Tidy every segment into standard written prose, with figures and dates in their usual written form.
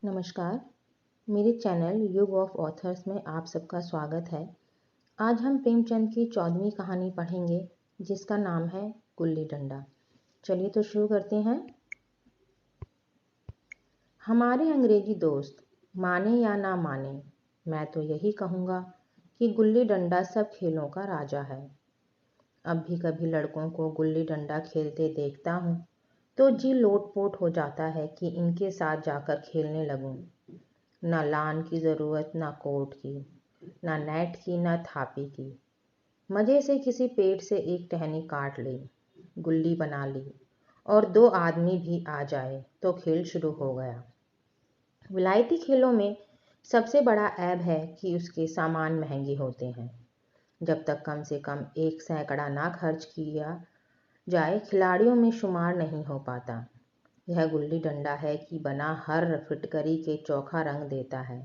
नमस्कार, मेरे चैनल युग ऑफ ऑथर्स में आप सबका स्वागत है। आज हम प्रेमचंद की 14वीं कहानी पढ़ेंगे जिसका नाम है गुल्ली डंडा। चलिए तो शुरू करते हैं। हमारे अंग्रेजी दोस्त माने या ना माने, मैं तो यही कहूँगा कि गुल्ली डंडा सब खेलों का राजा है। अब भी कभी लड़कों को गुल्ली डंडा खेलते देखता हूँ तो जी लोट-पोट हो जाता है कि इनके साथ जाकर खेलने लगूं। ना लान की ज़रूरत, ना कोर्ट की, ना नेट की, ना थापी की। मज़े से किसी पेड़ से एक टहनी काट ली, गुल्ली बना ली और 2 आदमी भी आ जाए तो खेल शुरू हो गया। विलायती खेलों में सबसे बड़ा ऐब है कि उसके सामान महंगे होते हैं। जब तक कम से कम 1 सैकड़ा ना खर्च किया जाए, खिलाड़ियों में शुमार नहीं हो पाता। यह गुल्ली डंडा है कि बना हर फिटकरी के चोखा रंग देता है।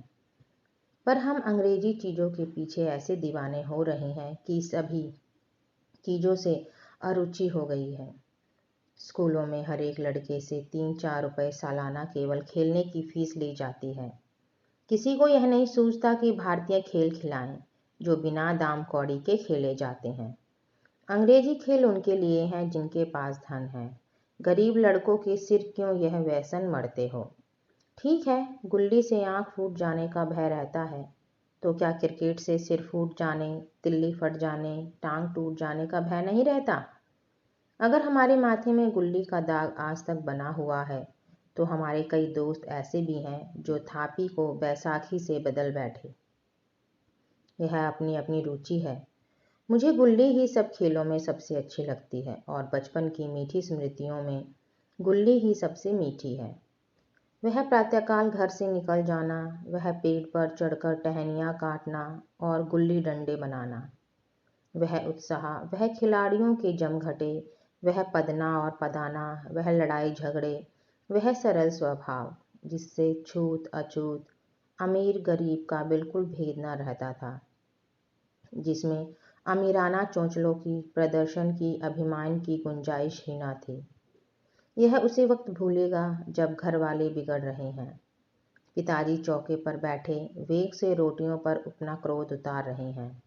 पर हम अंग्रेजी चीज़ों के पीछे ऐसे दीवाने हो रहे हैं कि सभी चीज़ों से अरुचि हो गई है। स्कूलों में हर एक लड़के से 3-4 रुपए सालाना केवल खेलने की फीस ली जाती है। किसी को यह नहीं सूझता कि भारतीय खेल खिलाएं जो बिना दाम कौड़ी के खेले जाते हैं। अंग्रेजी खेल उनके लिए हैं जिनके पास धन है। गरीब लड़कों के सिर क्यों यह व्यसन मढ़ते हो। ठीक है, गुल्ली से आंख फूट जाने का भय रहता है, तो क्या क्रिकेट से सिर फूट जाने, तिल्ली फट जाने, टांग टूट जाने का भय नहीं रहता। अगर हमारे माथे में गुल्ली का दाग आज तक बना हुआ है तो हमारे कई दोस्त ऐसे भी हैं जो थापी को बैसाखी से बदल बैठे। यह अपनी अपनी रुचि है। मुझे गुल्ली ही सब खेलों में सबसे अच्छी लगती है और बचपन की मीठी स्मृतियों में गुल्ली ही सबसे मीठी है। वह प्रातःकाल घर से निकल जाना, वह पेड़ पर चढ़कर टहनियाँ काटना और गुल्ली डंडे बनाना, वह उत्साह, वह खिलाड़ियों के जमघटे, वह पदना और पदाना, वह लड़ाई झगड़े, वह सरल स्वभाव जिससे छूत अछूत, अमीर गरीब का बिल्कुल भेद न रहता था, जिसमें अमीराना चोंचलों की, प्रदर्शन की, अभिमान की गुंजाइश ही न थी। यह उसी वक्त भूलेगा जब घर वाले बिगड़ रहे हैं। पिताजी चौके पर बैठे वेग से रोटियों पर अपना क्रोध उतार रहे हैं।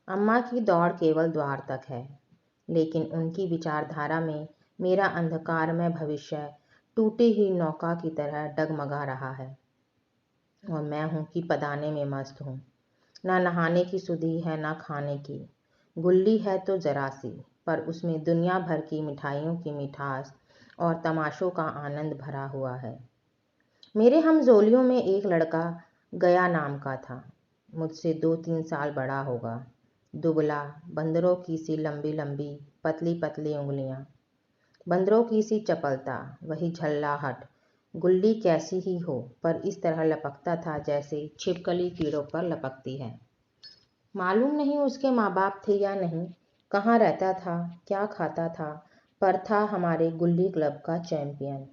अम्मा की दौड़ केवल द्वार तक है, लेकिन उनकी विचारधारा में मेरा अंधकारमय भविष्य टूटी हुई नौका की तरह डगमगा रहा है और मैं हूं कि पदाने में मस्त हूँ। ना नहाने की सुधि है, ना खाने की। गुल्ली है तो जरा सी, पर उसमें दुनिया भर की मिठाइयों की मिठास और तमाशों का आनंद भरा हुआ है। मेरे हमजोलियों में एक लड़का गया नाम का था। मुझसे 2-3 साल बड़ा होगा। दुबला, बंदरों की सी लंबी लंबी पतली पतली उंगलियां, बंदरों की सी चपलता, वही झल्लाहट। गुल्ली कैसी ही हो, पर इस तरह लपकता था जैसे छिपकली कीड़ों पर लपकती है। मालूम नहीं उसके माँ बाप थे या नहीं, कहाँ रहता था, क्या खाता था, पर था हमारे गुल्ली क्लब का चैंपियन।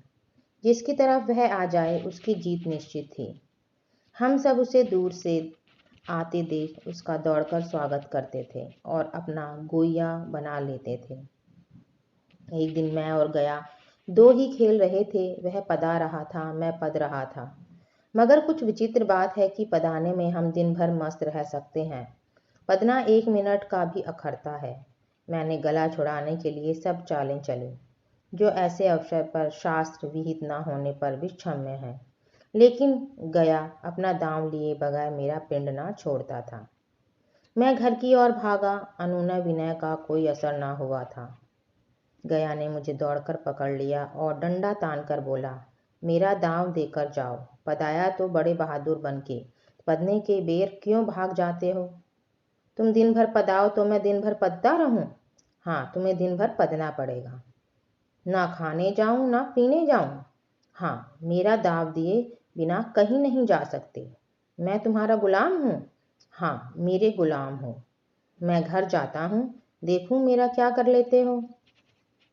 जिसकी तरफ वह आ जाए उसकी जीत निश्चित थी। हम सब उसे दूर से आते देख उसका दौड़कर स्वागत करते थे और अपना गोइया बना लेते थे। एक दिन मैं और गया 2 ही खेल रहे थे। वह पदा रहा था, मैं पद रहा था। मगर कुछ विचित्र बात है कि पदाने में हम दिन भर मस्त रह सकते हैं, पदना 1 मिनट का भी अखरता है। मैंने गला छुड़ाने के लिए सब चालें चली, जो ऐसे अवसर पर शास्त्र विहित न होने पर भी क्षम्य है। लेकिन गया अपना दांव लिए बगैर मेरा पिंड ना छोड़ता था। मैं घर की ओर भागा, अनुनय विनय का कोई असर ना हुआ था। गया ने मुझे दौड़कर पकड़ लिया और डंडा तानकर बोला, मेरा दांव देकर जाओ। पदाया तो बड़े बहादुर बनके, पदने के बेर क्यों भाग जाते हो। तुम दिन भर पदाओ तो मैं दिन भर पदता रहूं। हाँ, तुम्हें दिन भर पदना पड़ेगा। ना खाने जाऊं ना पीने जाऊं। हाँ, मेरा दाव दिए बिना कहीं नहीं जा सकते। मैं तुम्हारा गुलाम हूँ। हाँ, मेरे गुलाम हो। मैं घर जाता हूँ, देखूं मेरा क्या कर लेते हो।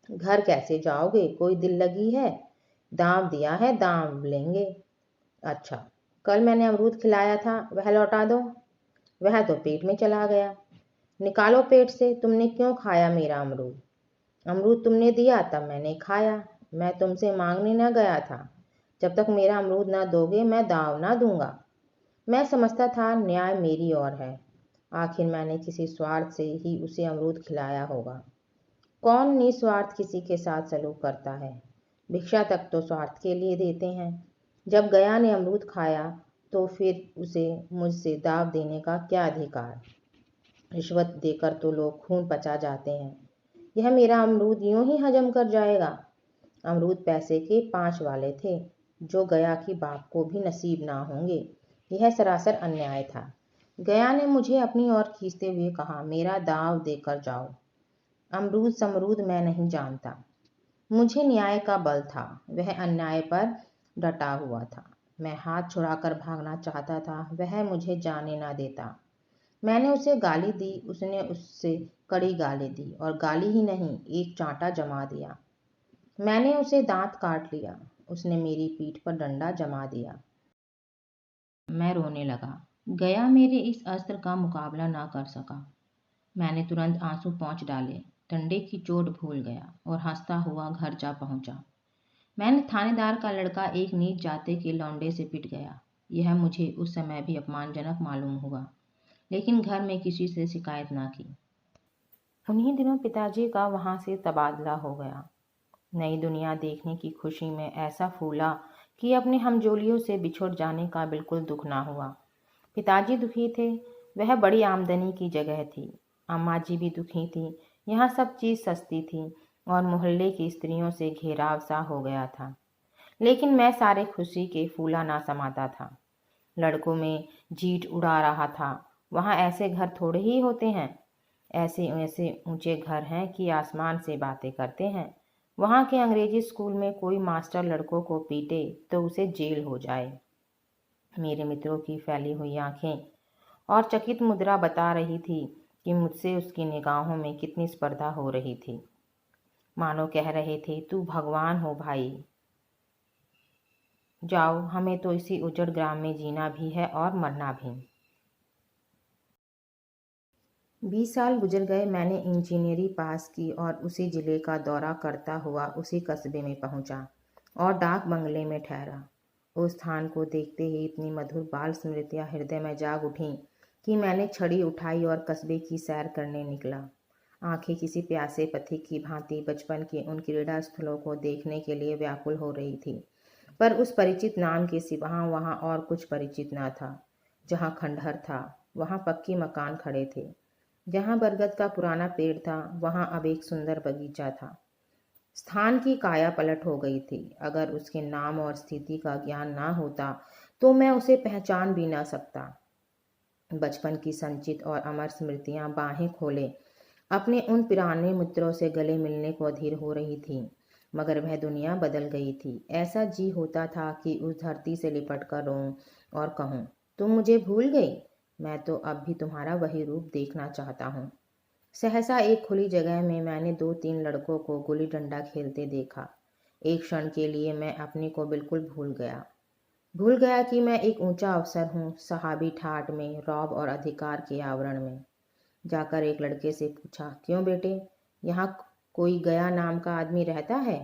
घर कैसे जाओगे, कोई दिल लगी है। दांव दिया है, दांव लेंगे। अच्छा, कल मैंने अमरूद खिलाया था, वह लौटा दो। वह तो पेट में चला गया। निकालो पेट से, तुमने क्यों खाया मेरा अमरूद। अमरूद तुमने दिया तब मैंने खाया, मैं तुमसे मांगने न गया था। जब तक मेरा अमरूद ना दोगे मैं दाव ना दूंगा। मैं समझता था न्याय मेरी ओर है। आखिर मैंने किसी स्वार्थ से ही उसे अमरूद खिलाया होगा। कौन निस्वार्थ किसी के साथ सलूक करता है? भिक्षा तक तो स्वार्थ के लिए देते हैं। जब गया ने अमरूद खाया तो फिर उसे मुझसे दाव देने का क्या अधिकार? रिश्वत देकर तो लोग खून पचा जाते हैं। यह मेरा अमरूद यूं ही हजम कर जाएगा? अमरूद पैसे के 5 वाले थे, जो गया की बाप को भी नसीब ना होंगे। यह सरासर अन्याय था। गया ने मुझे अपनी ओर खींचते हुए कहा, मेरा दाव देकर जाओ। अमरूद समरूद मैं नहीं जानता। मुझे न्याय का बल था, वह अन्याय पर डटा हुआ था। मैं हाथ छुड़ाकर भागना चाहता था, वह मुझे जाने ना देता। मैंने उसे गाली दी, उसने उससे कड़ी गाली दी, और गाली ही नहीं, एक चांटा जमा दिया। मैंने उसे दांत काट लिया, उसने मेरी पीठ पर डंडा जमा दिया। मैं रोने लगा। गया मेरे इस अस्त्र का मुकाबला ना कर सका। मैंने तुरंत आंसू पोंछ डाले, डंडे की चोट भूल गया और हंसता हुआ घर जा पहुंचा। मैंने थानेदार का लड़का एक नीच जाति के लौंडे से पिट गया। यह मुझे उस समय भी अपमानजनक मालूम हुआ, लेकिन घर में किसी से शिकायत ना की। उन्हीं दिनों पिताजी का वहां से तबादला हो गया। नई दुनिया देखने की खुशी में ऐसा फूला कि अपने हमजोलियों से बिछुड़ जाने का बिल्कुल दुख ना हुआ। पिताजी दुखी थे, वह बड़ी आमदनी की जगह थी। अम्मा जी भी दुखी थी, यहाँ सब चीज़ सस्ती थी और मोहल्ले की स्त्रियों से घेराव सा हो गया था। लेकिन मैं सारे खुशी के फूला ना समाता था। लड़कों में जीट उड़ा रहा था। वहाँ ऐसे घर थोड़े ही होते हैं। ऐसे ऐसे ऊंचे घर हैं कि आसमान से बातें करते हैं। वहाँ के अंग्रेजी स्कूल में कोई मास्टर लड़कों को पीटे तो उसे जेल हो जाए। मेरे मित्रों की फैली हुई आंखें और चकित मुद्रा बता रही थी कि मुझसे उसकी निगाहों में कितनी स्पर्धा हो रही थी। मानो कह रहे थे, तू भगवान हो भाई। जाओ, हमें तो इसी उजड़ ग्राम में जीना भी है और मरना भी। 20 साल गुजर गए। मैंने इंजीनियरिंग पास की और उसी जिले का दौरा करता हुआ उसी कस्बे में पहुंचा और डाक बंगले में ठहरा। उस स्थान को देखते ही इतनी मधुर बाल स्मृतियां हृदय में जाग उठीं कि मैंने छड़ी उठाई और कस्बे की सैर करने निकला। आंखें किसी प्यासे पथिक की भांति बचपन के उन क्रीड़ा स्थलों को देखने के लिए व्याकुल हो रही थी, पर उस परिचित नाम के सिवा वहाँ और कुछ परिचित न था। जहाँ खंडहर था वहाँ पक्की मकान खड़े थे। जहाँ बरगद का पुराना पेड़ था वहाँ अब एक सुंदर बगीचा था। स्थान की काया पलट हो गई थी। अगर उसके नाम और स्थिति का ज्ञान ना होता तो मैं उसे पहचान भी ना सकता। बचपन की संचित और अमर स्मृतियां बाहें खोले अपने उन पुराने मित्रों से गले मिलने को अधीर हो रही थी। मगर वह दुनिया बदल गई थी। ऐसा जी होता था कि उस धरती से लिपट कर रोऊं और कहूं, तुम मुझे भूल गई? मैं तो अब भी तुम्हारा वही रूप देखना चाहता हूँ। सहसा एक खुली जगह में मैंने 2-3 लड़कों को गुल्ली डंडा खेलते देखा। एक क्षण के लिए मैं अपने को बिल्कुल भूल गया कि मैं एक ऊंचा अफसर हूँ, सहाबी ठाट में, रौब और अधिकार के आवरण में। जाकर एक लड़के से पूछा, क्यों बेटे, यहाँ कोई गया नाम का आदमी रहता है?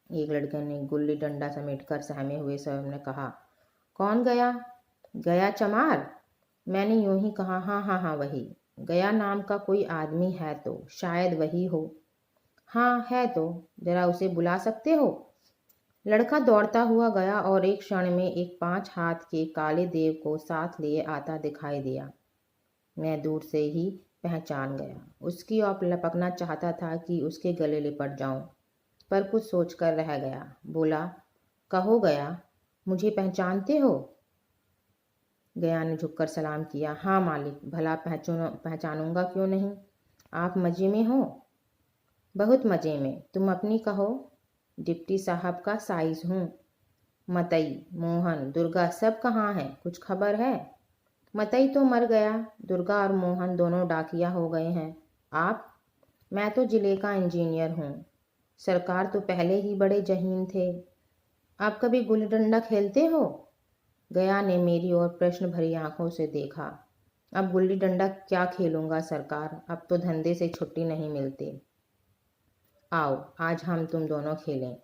एक लड़के ने गुल्ली डंडा समेटकर सहमे हुए स्वर में कहा, कौन गया? गया चमार? मैंने यूं ही कहा, हाँ हाँ हाँ वही। गया नाम का कोई आदमी है तो शायद वही हो। हाँ है तो, जरा उसे बुला सकते हो? लड़का दौड़ता हुआ गया और एक क्षण में एक 5 हाथ के काले देव को साथ लिए आता दिखाई दिया। मैं दूर से ही पहचान गया। उसकी ओर लपकना चाहता था कि उसके गले लिपट जाऊं, पर कुछ सोचकर रह गया। बोला, कहो गया, मुझे पहचानते हो? गया ने झुककर सलाम किया। हाँ मालिक, भला पहचानूंगा क्यों नहीं। आप मजे में हो? बहुत मजे में। तुम अपनी कहो। डिप्टी साहब का साइज हूँ। मतई, मोहन, दुर्गा सब कहाँ हैं? कुछ खबर है? मतई तो मर गया, दुर्गा और मोहन दोनों डाकिया हो गए हैं। आप? मैं तो जिले का इंजीनियर हूँ। सरकार तो पहले ही बड़े जहीन थे। आप कभी गुल्ली डंडा खेलते हो? गया ने मेरी ओर प्रश्न भरी आंखों से देखा। अब गुल्ली डंडा क्या खेलूंगा सरकार, अब तो धंधे से छुट्टी नहीं मिलती। आओ आज हम तुम दोनों खेलें।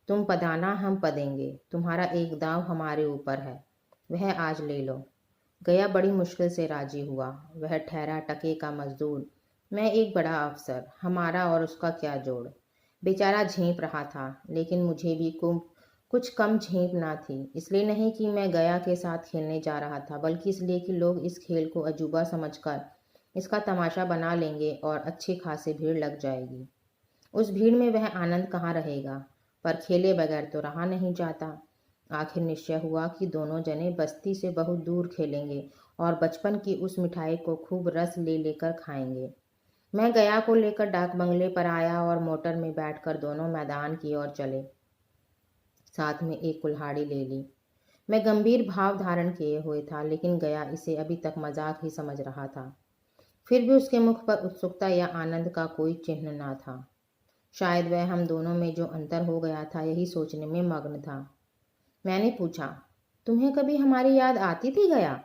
तुम पदाना हम पदेंगे, तुम्हारा एक दाव हमारे ऊपर है, वह आज ले लो। गया बड़ी मुश्किल से राजी हुआ। वह ठहरा टके का मजदूर, मैं एक बड़ा अफसर, हमारा और उसका क्या जोड़। बेचारा झेप रहा था, लेकिन मुझे भी कुछ कम झेप ना थी। इसलिए नहीं कि मैं गया के साथ खेलने जा रहा था, बल्कि इसलिए कि लोग इस खेल को अजूबा समझकर इसका तमाशा बना लेंगे और अच्छी खासी भीड़ लग जाएगी। उस भीड़ में वह आनंद कहाँ रहेगा, पर खेले बगैर तो रहा नहीं जाता। आखिर निश्चय हुआ कि दोनों जने बस्ती से बहुत दूर खेलेंगे और बचपन की उस मिठाई को खूब रस ले लेकर खाएंगे। मैं गया को लेकर डाक बंगले पर आया और मोटर में बैठकर दोनों मैदान की ओर चले। साथ में एक कुल्हाड़ी ले ली। मैं गंभीर भाव धारण किए हुए था, लेकिन गया इसे अभी तक मजाक ही समझ रहा था। फिर भी उसके मुख पर उत्सुकता या आनंद का कोई चिन्ह न था। शायद वह हम दोनों में जो अंतर हो गया था यही सोचने में मग्न था। मैंने पूछा, तुम्हें कभी हमारी याद आती थी गया?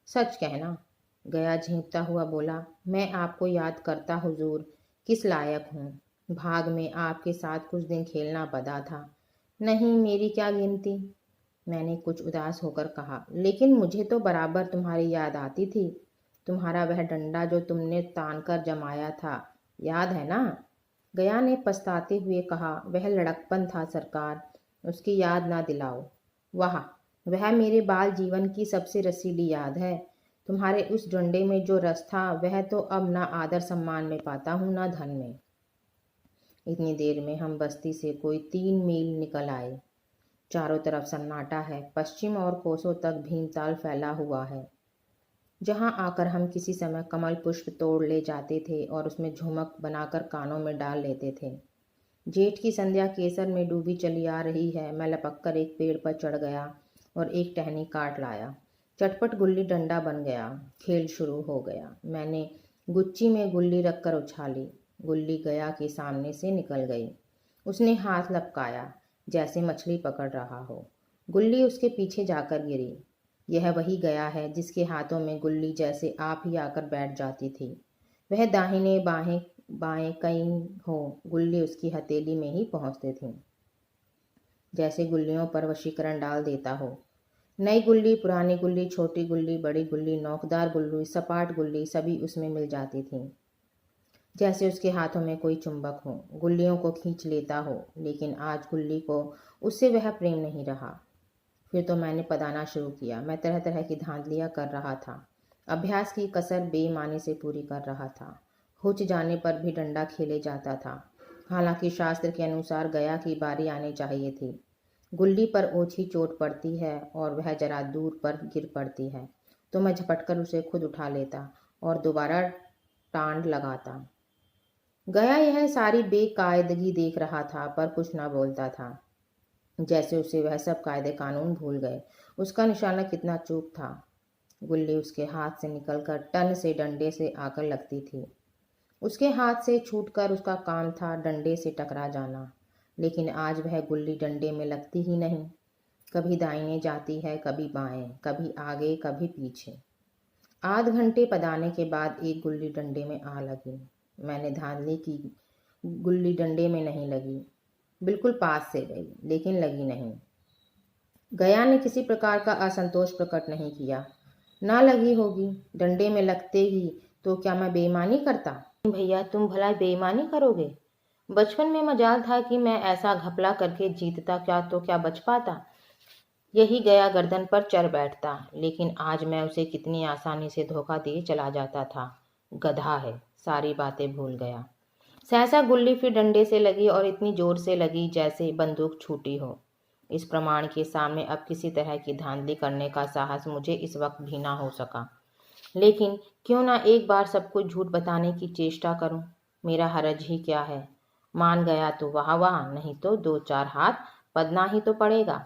सच कहना, गया झेंपता हुआ बोला, मैं आपको याद करता हुजूर किस लायक हूँ। भाग में आपके साथ कुछ दिन खेलना पड़ा था। नहीं, मेरी क्या गिनती, मैंने कुछ उदास होकर कहा। लेकिन मुझे तो बराबर तुम्हारी याद आती थी। तुम्हारा वह डंडा जो तुमने तान कर जमाया था, याद है ना? गया ने पछताते हुए कहा, वह लड़कपन था सरकार, उसकी याद ना दिलाओ। वाह, वह मेरे बाल जीवन की सबसे रसीली याद है। तुम्हारे उस डंडे में जो रस था वह तो अब ना आदर सम्मान में पाता हूँ ना धन में। इतनी देर में हम बस्ती से कोई 3 मील निकल आए। चारों तरफ सन्नाटा है। पश्चिम और कोसों तक भीमताल फैला हुआ है, जहां आकर हम किसी समय कमल पुष्प तोड़ ले जाते थे और उसमें झुमक बनाकर कानों में डाल लेते थे। जेठ की संध्या केसर में डूबी चली आ रही है। मैं लपक कर एक पेड़ पर चढ़ गया और एक टहनी काट लाया। चटपट गुल्ली डंडा बन गया। खेल शुरू हो गया। मैंने गुच्ची में गुल्ली रखकर उछाली। गुल्ली गया के सामने से निकल गई। उसने हाथ लपकाया जैसे मछली पकड़ रहा हो। गुल्ली उसके पीछे जाकर गिरी। यह वही गया है जिसके हाथों में गुल्ली जैसे आप ही आकर बैठ जाती थी। वह दाहिने बाहें बाएं कहीं हो, गुल्ली उसकी हथेली में ही पहुंचती थी, जैसे गुल्लियों पर वशीकरण डाल देता हो। नई गुल्ली, पुरानी गुल्ली, छोटी गुल्ली, बड़ी गुल्ली, नोकदार गुल्ली, सपाट गुल्ली, सभी उसमें मिल जाती थी, जैसे उसके हाथों में कोई चुंबक हो, गुल्लियों को खींच लेता हो। लेकिन आज गुल्ली को उससे वह प्रेम नहीं रहा। फिर तो मैंने पदाना शुरू किया। मैं तरह तरह की धांधलियां कर रहा था। अभ्यास की कसर बेईमानी से पूरी कर रहा था। हुच जाने पर भी डंडा खेले जाता था। हालांकि शास्त्र के अनुसार गया की बारी आनी चाहिए थी। गुल्ली पर ओछी चोट पड़ती है और वह जरा दूर पर गिर पड़ती है तो मैं झपटकर उसे खुद उठा लेता और दोबारा टांड लगाता। गया यह सारी बेकायदगी देख रहा था, पर कुछ न बोलता था, जैसे उसे वह सब कायदे कानून भूल गए। उसका निशाना कितना चूक था। गुल्ली उसके हाथ से निकलकर टन से डंडे से आकर लगती थी। उसके हाथ से छूटकर उसका काम था डंडे से टकरा जाना। लेकिन आज वह गुल्ली डंडे में लगती ही नहीं। कभी दाहिने जाती है, कभी बाएं, कभी आगे, कभी पीछे। आध घंटे पदाने के बाद एक गुल्ली डंडे में आ लगी। मैंने धांधली की। गुल्ली डंडे में नहीं लगी। बिल्कुल पास से गई, लेकिन लगी नहीं। गया ने किसी प्रकार का असंतोष प्रकट नहीं किया। ना लगी होगी, डंडे में लगते ही तो क्या मैं बेईमानी करता? भैया, तुम भला बेईमानी करोगे? बचपन में मजाल था कि मैं ऐसा घपला करके जीतता, क्या तो क्या बच पाता। यही गया गर्दन पर चढ़ बैठता, लेकिन आज मैं उसे कितनी आसानी से धोखा दिए चला जाता था। गधा है, सारी बातें भूल गया। सहसा गुल्ली फिर डंडे से लगी और इतनी जोर से लगी जैसे बंदूक छूटी हो। इस प्रमाण के सामने अब किसी तरह की धांधली करने का साहस मुझे इस वक्त भी ना हो सका। लेकिन क्यों ना एक बार सब कुछ झूठ बताने की चेष्टा करूं। मेरा हरज ही क्या है। मान गया तो वाह वाह, नहीं तो 2-4 हाथ पदना ही तो पड़ेगा।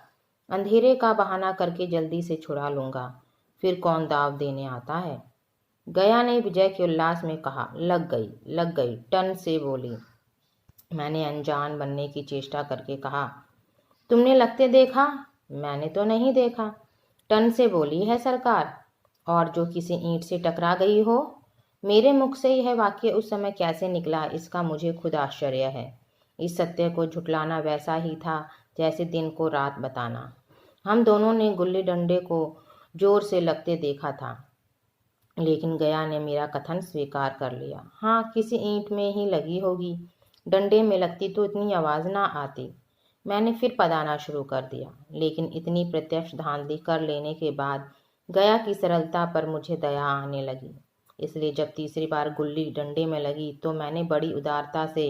अंधेरे का बहाना करके जल्दी से छुड़ा लूंगा। फिर कौन दाव देने आता है। गया ने विजय के उल्लास में कहा, लग गई, लग गई, टन से बोली। मैंने अनजान बनने की चेष्टा करके कहा, तुमने लगते देखा? मैंने तो नहीं देखा। टन से बोली है सरकार, और जो किसी ईंट से टकरा गई हो। मेरे मुख से यह वाक्य उस समय कैसे निकला, इसका मुझे खुद आश्चर्य है। इस सत्य को झुटलाना वैसा ही था जैसे दिन को रात बताना। हम दोनों ने गुल्ली डंडे को जोर से लगते देखा था, लेकिन गया ने मेरा कथन स्वीकार कर लिया। हाँ, किसी ईंट में ही लगी होगी, डंडे में लगती तो इतनी आवाज़ ना आती। मैंने फिर पदाना शुरू कर दिया, लेकिन इतनी प्रत्यक्ष धांधली कर लेने के बाद गया की सरलता पर मुझे दया आने लगी। इसलिए जब तीसरी बार गुल्ली डंडे में लगी तो मैंने बड़ी उदारता से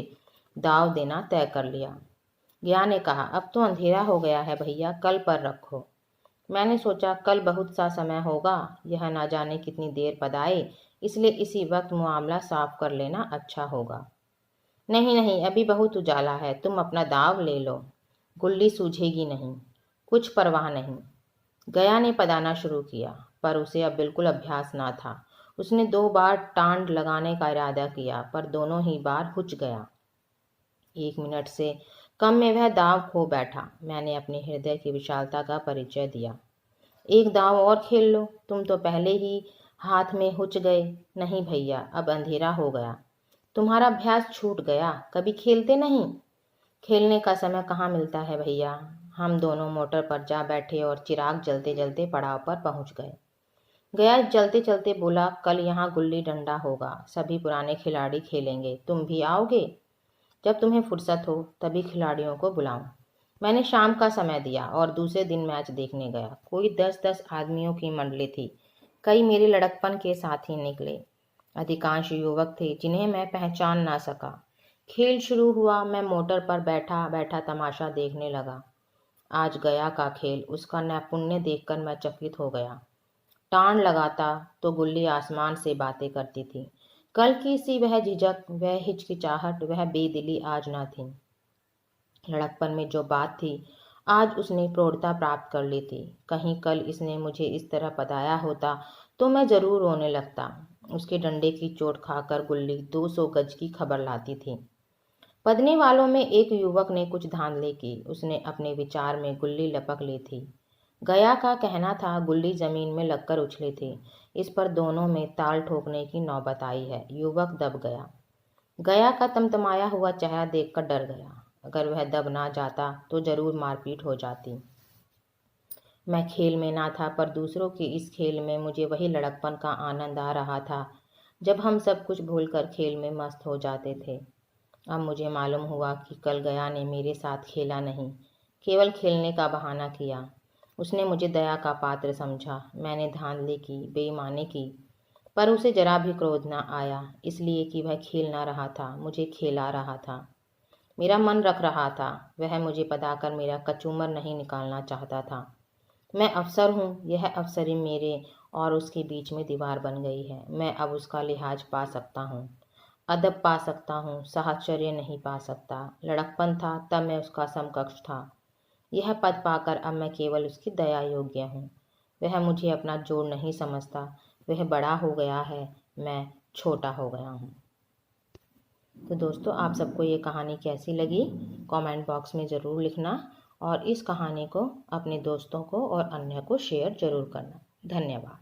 दाव देना तय कर लिया। गया ने कहा, अब तो अंधेरा हो गया है भैया, कल पर रखो। मैंने सोचा कल बहुत सा समय होगा, यह ना जाने कितनी देर पदाए, इसलिए इसी वक्त मामला साफ कर लेना अच्छा होगा। नहीं नहीं, अभी बहुत उजाला है, तुम अपना दाव ले लो, गुल्ली सूझेगी नहीं। कुछ परवाह नहीं। गया ने पदाना शुरू किया, पर उसे अब बिल्कुल अभ्यास ना था। उसने 2 बार टांड लगाने का इरादा किया, पर दोनों ही बार हुच गया। 1 मिनट से कम में वह दाव खो बैठा। मैंने अपने हृदय की विशालता का परिचय दिया। एक दाव और खेल लो, तुम तो पहले ही हाथ में हुच गए। नहीं भैया, अब अंधेरा हो गया, तुम्हारा अभ्यास छूट गया, कभी खेलते नहीं। खेलने का समय कहाँ मिलता है भैया। हम दोनों मोटर पर जा बैठे और चिराग जलते जलते पड़ाव पर पहुंच गए। गया चलते चलते बोला, कल यहाँ गुल्ली डंडा होगा, सभी पुराने खिलाड़ी खेलेंगे, तुम भी आओगे? जब तुम्हें फुर्सत हो तभी खिलाड़ियों को बुलाऊं। मैंने शाम का समय दिया और दूसरे दिन मैच देखने गया। कोई 10-10 आदमियों की मंडली थी। कई मेरे लड़कपन के साथी निकले। अधिकांश युवक थे जिन्हें मैं पहचान ना सका। खेल शुरू हुआ। मैं मोटर पर बैठा बैठा तमाशा देखने लगा। आज गया का खेल, उसका नैपुण्य देखकर मैं चकित हो गया। टाण लगाता तो गुल्ली आसमान से बातें करती थी। कल की सी वह झिझक, वह हिचकिचाहट, वह बेदिली आज न थी। लड़कपन में जो बात थी, आज उसने प्रौढ़ता प्राप्त कर ली थी। कहीं कल इसने मुझे इस तरह पदाया होता तो मैं जरूर रोने लगता। उसके डंडे की चोट खाकर गुल्ली 200 गज की खबर लाती थी। पदने वालों में एक युवक ने कुछ धांधली की। उसने अपने विचार में गुल्ली लपक ली थी। गया का कहना था गुल्ली जमीन में लगकर उछली थी। इस पर दोनों में ताल ठोकने की नौबत आई है। युवक दब गया। गया का तमतमाया हुआ चेहरा देखकर डर गया। अगर वह दब ना जाता तो जरूर मारपीट हो जाती। मैं खेल में ना था, पर दूसरों के इस खेल में मुझे वही लड़कपन का आनंद आ रहा था जब हम सब कुछ भूलकर खेल में मस्त हो जाते थे। अब मुझे मालूम हुआ कि कल गया ने मेरे साथ खेला नहीं, केवल खेलने का बहाना किया। उसने मुझे दया का पात्र समझा। मैंने धांधली की, बेईमानी की, पर उसे जरा भी क्रोध न आया, इसलिए कि वह खेल ना रहा था, मुझे खेला रहा था। मेरा मन रख रहा था। वह मुझे पदाकर मेरा कचूमर नहीं निकालना चाहता था। मैं अफसर हूँ, यह अफसरी मेरे और उसके बीच में दीवार बन गई है। मैं अब उसका लिहाज पा सकता हूँ, अदब पा सकता हूँ, साहचर्य नहीं पा सकता। लड़कपन था तब मैं उसका समकक्ष था। यह पद पाकर अब मैं केवल उसकी दया योग्य हूँ। वह मुझे अपना जोड़ नहीं समझता। वह बड़ा हो गया है, मैं छोटा हो गया हूँ। तो दोस्तों, आप सबको ये कहानी कैसी लगी कमेंट बॉक्स में ज़रूर लिखना, और इस कहानी को अपने दोस्तों को और अन्य को शेयर ज़रूर करना। धन्यवाद।